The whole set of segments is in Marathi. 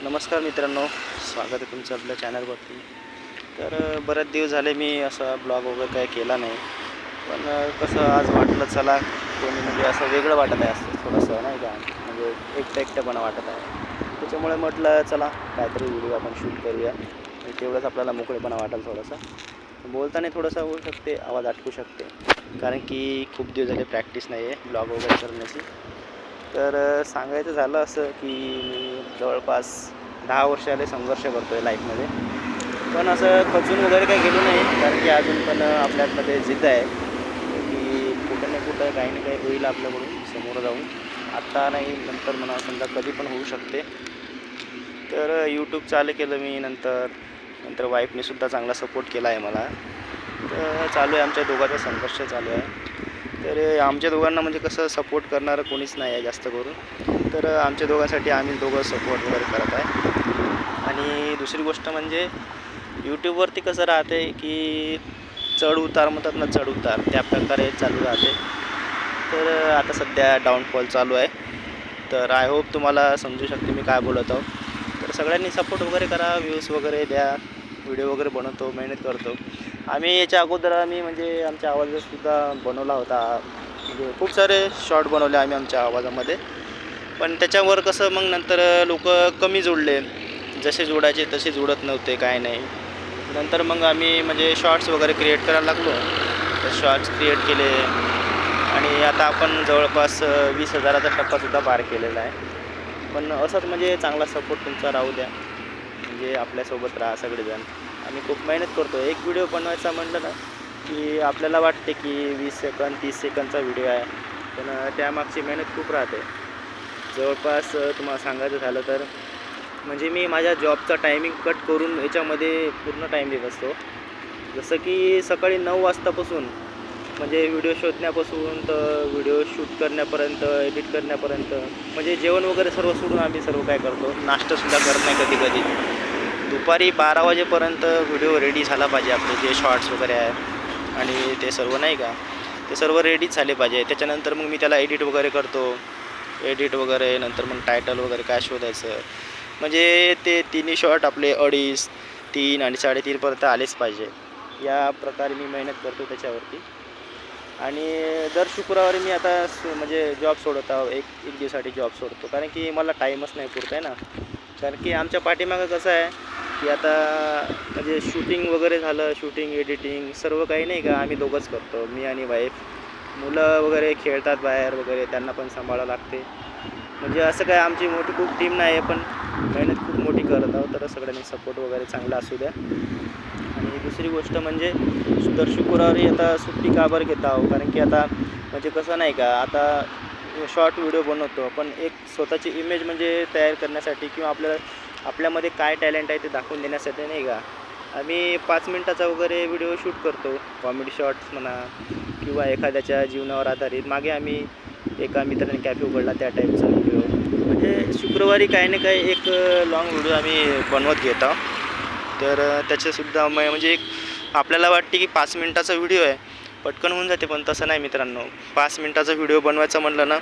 नमस्कार मित्रांनो, स्वागत आहे तुमचं आपल्या चॅनलवरती. बरेच दिवस झाले मी असा ब्लॉग वगैरे काही केला नाही. कसं आज वाटलं चला कोणी म्हणजे असं वेगळं वाटत आहे, असं थोडंसं नाही का, म्हणजे एकटं-एकटंपणा वाटत आहे. त्याच्यामुळे म्हटलं चला काहीतरी व्हिडिओ आपण शूट करूया. म्हणजे तेवढंच आपल्याला मोकळेपणा वाटेल थोडंसं. बोलताना थोडंसं होऊ शकते, आवाज अटकू शकते. कारण की खूप दिवस झाले प्रॅक्टिस नाही आहे ब्लॉग वगैरे करण्याची. सांगायचं झालं असं की मी जवळपास 10 वर्ष आले संघर्ष करतो आहे लाईफमध्ये. पण असं खचून वगैरे काही गेलो नाही, कारण की अजून पण आपल्यामध्ये जिद्द आहे की कुठं ना कुठं काही ना काही होईल आपल्याकडून समोर जाऊन. आत्ता नाही, नंतर म्हणा, समजा कधी पण होऊ शकते. यूट्यूब चालू केलं मी नंतर वाईफनेसुद्धा चांगला सपोर्ट केला आहे मला. चालू आहे, आमच्या दोघांचा संघर्ष चालू आहे. आमच्या दोघांना म्हणजे कसं सपोर्ट करणारं कोणीच नाही आहे जास्त करून. आमच्या दोघांसाठी आम्ही दोघं सपोर्ट वगैरे करत आहे. आणि दुसरी गोष्ट म्हणजे यूट्यूबवरती कसं राहते की चढ उतार म्हणतात ना, चढ उतार त्या प्रकारे चालू राहते. आता सध्या डाऊनफॉल चालू आहे. आय होप तुम्हाला समजू शकते मी काय बोलत आहो. सगळ्यांनी सपोर्ट वगैरे करा, व्ह्यूज वगैरे द्या. व्हिडिओ वगैरे बनवतो, मेहनत करतो. आम्ही याच्या अगोदर म्हणजे आमच्या आवाजातसुद्धा बनवला होता. म्हणजे खूप सारे शॉर्ट बनवले आम्ही आमच्या आवाजामध्ये. पण त्याच्यावर कसं मग नंतर लोक कमी जोडले. जसे जोडायचे तसे जोडत नव्हते, काय नाही. नंतर मग आम्ही म्हणजे शॉर्ट्स वगैरे क्रिएट करायला लागलो. शॉर्ट्स क्रिएट केले आणि आता आपण जवळपास 20,000चा टप्पासुद्धा पार केलेला आहे. पण असंच म्हणजे चांगला सपोर्ट तुमचा राहू द्या. म्हणजे आपल्यासोबत राहा सगळेजण. आम्ही खूप मेहनत करतो. एक व्हिडिओ बनवायचा म्हटलं ना की आपल्याला वाटते की 20 सेकंद 30 सेकंदचा व्हिडिओ आहे, पण त्यामागची मेहनत खूप राहते. जवळपास तुम्हाला सांगायचं झालं तर म्हणजे मी माझ्या जॉबचा टायमिंग कट करून याच्यामध्ये पूर्ण टाईम देत असतो. जसं की सकाळी 9 वाजतापासून म्हणजे व्हिडिओ शोधण्यापासून तर व्हिडिओ शूट करण्यापर्यंत, एडिट करण्यापर्यंत, म्हणजे जेवण वगैरे सर्व सोडून आम्ही सर्व काय करतो, नाश्तासुद्धा करत नाही कधी-कधी. दुपारी 12 वाजेपर्यंत व्हिडिओ रेडी झाला पाहिजे. आपले जे शॉर्ट्स वगैरे आहे आणि ते सर्व नाही का, ते सर्व रेडीच झाले पाहिजे. त्याच्यानंतर मग मी त्याला एडिट वगैरे करतो. एडिट वगैरे नंतर मग टायटल वगैरे काय शोधायचं, म्हणजे ते तिन्ही शॉर्ट आपले 2.5, 3 आणि 3.5पर्यंत आलेच पाहिजे. या प्रकारे मी मेहनत करतो त्याच्यावरती. आणि दर शुक्रवारी मी आता म्हणजे जॉब सोडत आहो. एक दिवसासाठी जॉब सोडतो, कारण की मला टाईमच नाही पुरत आहे ना. कारण की आमच्या पाठीमागं कसं आहे की आता म्हणजे शूटिंग वगैरे झालं, शूटिंग, एडिटिंग सर्व काही नाही का आम्ही दोघंच करतो, मी आणि वाईफ. मुलं वगैरे खेळतात बाहेर वगैरे, त्यांना पण सांभाळावं लागते. म्हणजे असं काय आमची मोठी खूप टीम नाही आहे, पण मेहनत खूप मोठी करत आहोत. सगळ्यांनी सपोर्ट वगैरे चांगला असू द्या. आणि दुसरी गोष्ट म्हणजे दर शुक्रवारी आता सुट्टी का बरं घेत आहो, कारण की आता म्हणजे कसं नाही का, आता शॉर्ट व्हिडिओ बनवतो, पण एक स्वतःची इमेज म्हणजे तयार करण्यासाठी किंवा आपल्यामध्ये काय टॅलेंट आहे ते दाखवून देण्यासाठी नाही का, आम्ही 5 मिनटाचा वगैरे व्हिडिओ शूट करतो. कॉमेडी शॉर्ट्स म्हणा किंवा एखाद्याच्या जीवनावर आधारित. मागे आम्ही एका मित्राने कॅफे उघडला त्या टाईपचा व्हिडिओ. म्हणजे शुक्रवारी काही ना काही एक लाँग व्हिडिओ आम्ही बनवत घेत आहोत. त्याच्यासुद्धा म्हणजे एक आपल्याला वाटते की 5 मिनटाचा व्हिडिओ आहे, पटकन होऊन जाते, पण तसं नाही मित्रांनो. 5 मिनटाचा व्हिडिओ बनवायचा म्हटलं ना,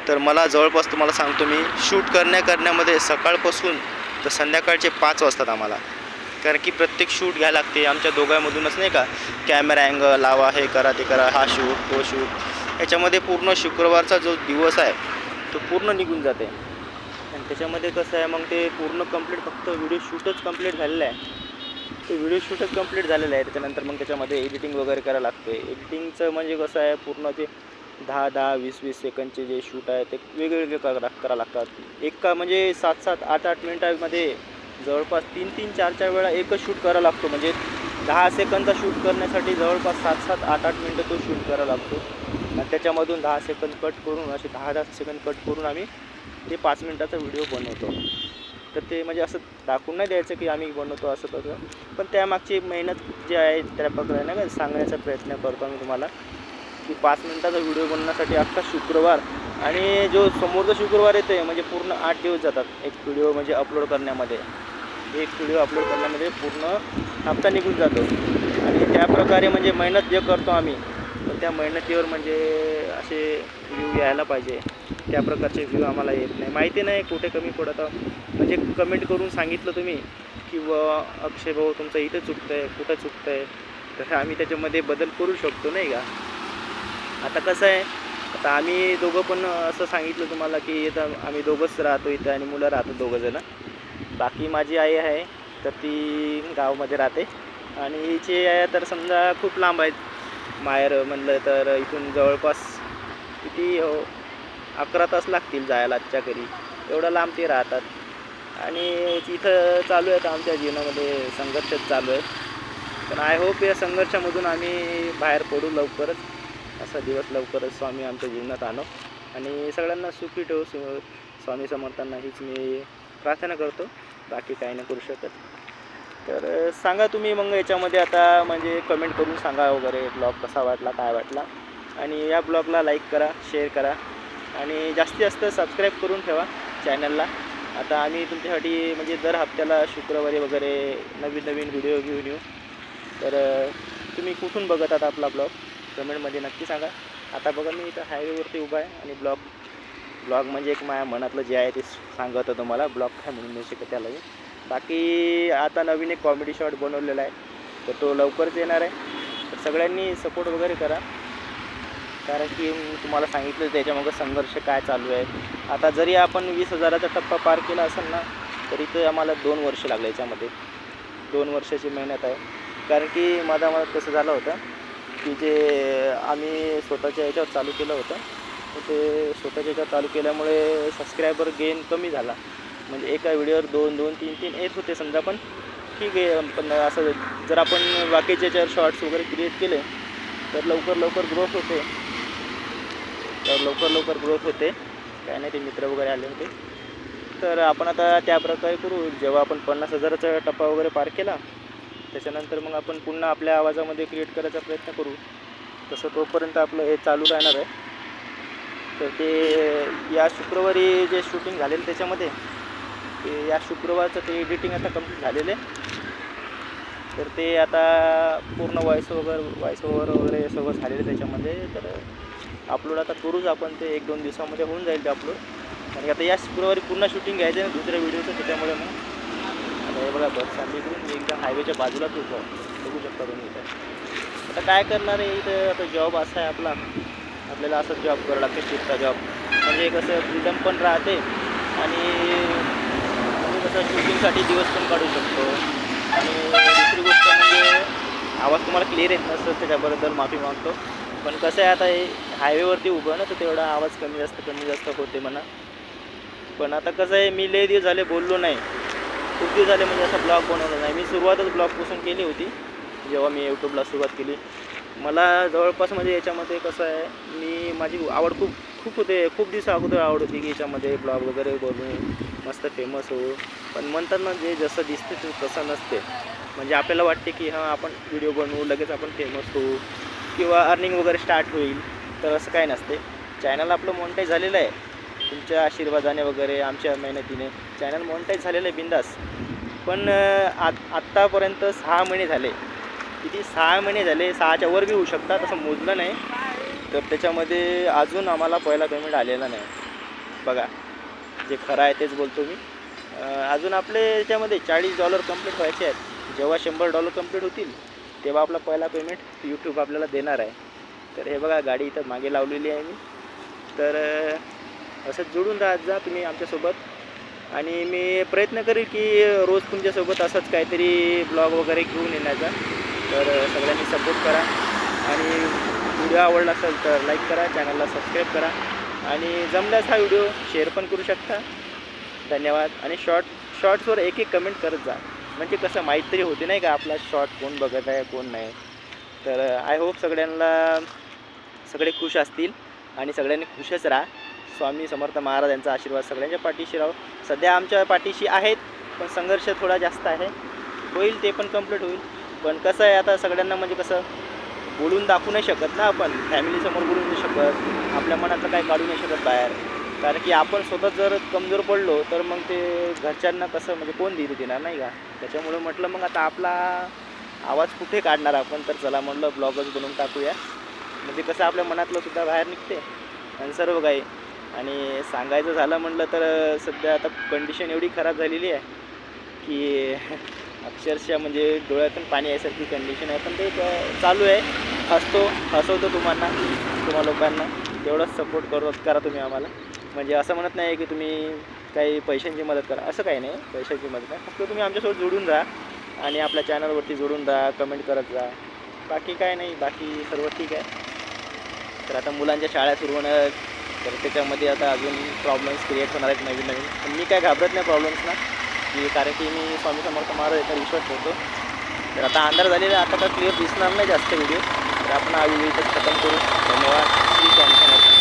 तर मला जवळपास तुम्हाला सांगतो मी, शूट करण्यामध्ये सकाळपासून तर संध्याकाळचे 5 वाजतात आम्हाला. कारण की प्रत्येक शूट घ्यायला लागते आमच्या दोघांमधूनच नाही का. कॅमेरा अँगल लावा, हे करा ते करा, हा शूट तो शूट, याच्यामध्ये पूर्ण शुक्रवारचा जो दिवस आहे तो पूर्ण निघून जाते. आणि त्याच्यामध्ये कसं आहे मग ते पूर्ण कंप्लीट, फक्त व्हिडिओ शूटच कंप्लीट झालेलं आहे. ते व्हिडिओ शूटच कंप्लीट झालेलं आहे. त्याच्यानंतर मग त्याच्यामध्ये एडिटिंग वगैरे करायला लागते. एडिटिंगचं म्हणजे कसं आहे, पूर्ण ते 10-10, 20-20 सेकंदचे जे शूट आहे ते वेगवेगळे करावं लागतात. म्हणजे 7-7, 8-8 मिनटामध्ये जवळपास 3-3, 4-4 वेळा एकच शूट करावा लागतो. म्हणजे 10 सेकंदचा शूट करण्यासाठी जवळपास 7-7, 8-8 मिनटं तो शूट करावा लागतो. आणि त्याच्यामधून 10 सेकंद कट करून, असे 10-10 सेकंद कट करून आम्ही ते 5 मिनटाचा व्हिडिओ बनवतो. ते म्हणजे असं दाखवून नाही द्यायचं की आम्ही बनवतो असं तसं, पण त्यामागची मेहनत जी आहे त्या प्रकारे नाही का सांगण्याचा प्रयत्न करतो आम्ही तुम्हाला, की 5 मिनटाचा व्हिडिओ बनवण्यासाठी अख्खा शुक्रवार, आणि जो समोरचा शुक्रवार येतो आहे म्हणजे पूर्ण 8 दिवस जातात एक व्हिडिओ म्हणजे अपलोड करण्यामध्ये. एक व्हिडिओ अपलोड करण्यामध्ये पूर्ण हप्ता निघून जातो. आणि त्याप्रकारे म्हणजे मेहनत जे करतो आम्ही, तर पण त्या मेहनतीवर म्हणजे असे व्ह्यू यायला पाहिजे, त्या प्रकारचे व्ह्यू आम्हाला येत नाही. माहिती नाही कुठे कमी पडतं, म्हणजे कमेंट करून सांगितलं तुम्ही की अक्षय भाऊ तुमचं इथं चुकतं आहे, कुठं चुकतं आहे, तर आम्ही त्याच्यामध्ये बदल करू शकतो नाही का. आता कसं आहे, आता आम्ही दोघं पण असं सांगितलं तुम्हाला की इथं आम्ही दोघंच राहतो इथं आणि मुलं राहतो दोघंजणं. बाकी माझी आई आहे तर ती गावामध्ये राहते आणि हिची आहे तर समजा खूप लांब आहेत. माहेर म्हणलं तर इथून जवळपास किती 11 तास लागतील जायला आजच्या घरी, एवढं लांब ते राहतात. आणि इथं चालू आहेत आमच्या जीवनामध्ये संघर्षच चालू आहे. पण आय होप या संघर्षामधून आम्ही बाहेर पडू लवकरच, असा दिवस लवकरच स्वामी आमच्या जीवनात आणो आणि सगळ्यांना सुखी ठेवू. स्वामी समर्थांना हीच मी प्रार्थना करतो, बाकी काही नाही करू शकत. तर सांगा तुम्ही मग याच्यामध्ये आता म्हणजे कमेंट करून सांगा वगैरे ब्लॉग कसा वाटला, काय वाटला. आणि या ब्लॉगला लाईक करा, शेअर करा आणि जास्तीत जास्त सबस्क्राईब करून ठेवा चॅनलला. आता आम्ही तुमच्यासाठी म्हणजे दर हप्त्याला शुक्रवारी वगैरे नवीन नवीन व्हिडिओ घेऊन येऊ. तर तुम्ही कुठून बघत आहात आपला ब्लॉग कमेंटमध्ये नक्की सांगा. आता बघा मी इथं हायवेवरती उभा आहे आणि ब्लॉग म्हणजे एक माझ्या मनातलं जे आहे ते सांगत होतं तुम्हाला. ब्लॉग काय म्हणून नाही शकत त्याला. बाकी आता नवीन एक कॉमेडी शॉट बनवलेला आहे तर तो लवकरच येणार आहे. तर सगळ्यांनी सपोर्ट वगैरे करा, कारण की तुम्हाला सांगितलं त्याच्यामागं संघर्ष काय चालू आहे. आता जरी आपण 20,000चा टप्पा पार केला असेल ना, तरी ते आम्हाला 2 वर्ष लागले. याच्यामध्ये 2 वर्षाची मेहनत आहे. कारण की मला कसं झालं होतं की जे आम्ही स्वतःच्या याच्यावर चालू केलं होतं, तर ते स्वतःच्या याच्यावर चालू केल्यामुळे सबस्क्रायबर गेन कमी झाला. म्हणजे एका व्हिडिओवर 2-2, 3-3 येत होते समजा. पण ठीक आहे, पण असं जर आपण बाकीच्या याच्यावर शॉर्ट्स वगैरे क्रिएट केले तर लवकर ग्रोथ होते. काय नाही, ते मित्र वगैरे आले होते. तर आपण आता त्या प्रकारे करू. जेव्हा आपण 50,000चा टप्पा वगैरे पार केला त्याच्यानंतर मग आपण पुन्हा आपल्या आवाजामध्ये क्रिएट करायचा प्रयत्न करू. तसं तोपर्यंत आपलं हे चालू राहणार आहे. तर ते या शुक्रवारी जे शूटिंग झालेलं त्याच्यामध्ये ते या शुक्रवारचं ते एडिटिंग आता कंप्लीट झालेलं आहे. तर ते आता पूर्ण व्हॉइस ओव्हर वगैरे सगळं झालेलं त्याच्यामध्ये. तर अपलोड आता करूच आपण, ते 1-2 दिवसामध्ये होऊन जाईल ते अपलोड. आणि आता या शुक्रवारी पुन्हा शूटिंग घ्यायचं आहे दुसऱ्या व्हिडिओचं, त्याच्यामुळे मग आता हे बघा बस आम्ही इकडून एकदम हायवेच्या बाजूलाच होतो, बघू शकता तुम्ही इथं. आता काय करणार आहे इथं, आता जॉब असा आहे आपल्याला असंच जॉब करावं लागते, शिफ्टचा जॉब. म्हणजे कसं फ्रीडम पण राहते आणि कसं शूटिंगसाठी दिवस पण काढू शकतो. आणि दुसरी गोष्ट म्हणजे आवाज तुम्हाला क्लिअर येत नसतं त्याच्याबद्दल माफी मागतो. पण कसं आहे आता हे हायवेवरती उभं ना, तर तेवढा आवाज कमी जास्त होते म्हणा. पण आता कसं आहे, मी लय दिवस झाले बोललो नाही, खूप दिवस झाले म्हणजे असा ब्लॉग बनवला नाही. मी सुरुवातच ब्लॉगपासून केली होती जेव्हा मी यूट्यूबला सुरुवात केली. मला जवळपास म्हणजे याच्यामध्ये कसं आहे, माझी आवड खूप खूप दिवस अगोदर आवड होती की याच्यामध्ये ब्लॉग वगैरे बनवून मस्त फेमस होऊ. पण म्हणतात ना, जे जसं दिसते ते तसं नसते. म्हणजे आपल्याला वाटते की हां आपण व्हिडिओ बनवू लगेच आपण फेमस होऊ किंवा अर्निंग वगैरे स्टार्ट होईल, तर असं काय नसते. चॅनल आपलं मॉनिटाईज झालेलं आहे तुमच्या आशीर्वादाने वगैरे, आमच्या मेहनतीने चॅनल मॉनिटाईज झालेलं आहे बिंदास. पण आत्तापर्यंत 6 महिने झाले. किती 6 महिने झाले, 6च्या वर बी होऊ शकतात, असं मोजलं नाही. तर त्याच्यामध्ये अजून आम्हाला पहिला पेमेंट आलेला नाही. बघा, जे खरं आहे तेच बोलतो मी. अजून आपले याच्यामध्ये $40 कंप्लीट व्हायचे आहेत. जेव्हा $100 कंप्लीट होतील तेव्हा आपला पहिला पेमेंट यूट्यूब आपल्याला देणार आहे. तर हे बघा, गाडी इथं मागे लावलेली आहे मी. तर असंच जोडून राहत जा तुम्ही आमच्यासोबत. आणि मी प्रयत्न करेन की रोज तुमच्यासोबत असंच काहीतरी ब्लॉग वगैरे घेऊन येण्याचा. तर सगळ्यांनी सपोर्ट करा आणि व्हिडिओ आवडला असेल तर लाईक करा, चॅनलला सबस्क्राईब करा आणि जमल्यास हा व्हिडिओ शेअर पण करू शकता. धन्यवाद. आणि शॉर्ट्सवर एक कमेंट करत जा, म्हणजे कसं माहीत तरी होते नाही का आपला शॉर्ट कोण बघत आहे कोण नाही. तर आय होप सगळे खुश असतील आणि सगळ्यांनी खुशच राहा. स्वामी समर्थ महाराज यांचा आशीर्वाद सगळ्यांच्या पाठीशी राहो. सध्या आमच्या पाठीशी आहेत, पण संघर्ष थोडा जास्त आहे. होईल, ते पण कंप्लीट होईल. पण कसं आहे, आता सगळ्यांना म्हणजे कसं बोलून दाखवू नाही शकत ना आपण, फॅमिलीसमोर बोलू नाही शकत, आपल्या मनातलं काही काढू नाही शकत बाहेर. कारण की आपण स्वतः जर कमजोर पडलो तर मग ते घरच्यांना कसं म्हणजे कोण धीर देणार नाही का. त्याच्यामुळे म्हटलं मग आता आपला आवाज कुठे काढणार आपण, तर चला म्हटलं ब्लॉगच बनवून टाकूया. म्हणजे कसं आपल्या मनातलं सुद्धा बाहेर निघते आणि सर्व काही. आणि सांगायचं झालं म्हटलं तर सध्या आता कंडिशन एवढी खराब झालेली आहे की अक्षरशः म्हणजे डोळ्यातून पाणी यायसारखी कंडिशन आहे. पण ते चालू आहे. हसवतो तुम्हा लोकांना. तेवढंच सपोर्ट करा तुम्ही आम्हाला. म्हणजे असं म्हणत नाही की तुम्ही काही पैशांची मदत करा, असं काही नाही. पैशाची मदत नाही, फक्त तुम्ही आमच्यासोबत जोडून राहा आणि आपल्या चॅनलवरती जोडून राहा, कमेंट करत जा. बाकी काय नाही, बाकी सर्व ठीक आहे. तर आता मुलांच्या शाळा सुरू होणार, तर त्याच्यामध्ये आता अजून प्रॉब्लेम्स क्रिएट होणार आहेत नवीन. पण मी काय घाबरत नाही प्रॉब्लेम्सना, की कारण की मी स्वामी समर्थ महाराज याचा विश्वास ठेवतो. तर आता अंधार झालेला, आता काय क्लिअर दिसणार नाही जास्त व्हिडिओ. तर आपण हा व्हिडिओ इथंच खतम करू. धन्यवाद. श्री स्वामी समर्थ.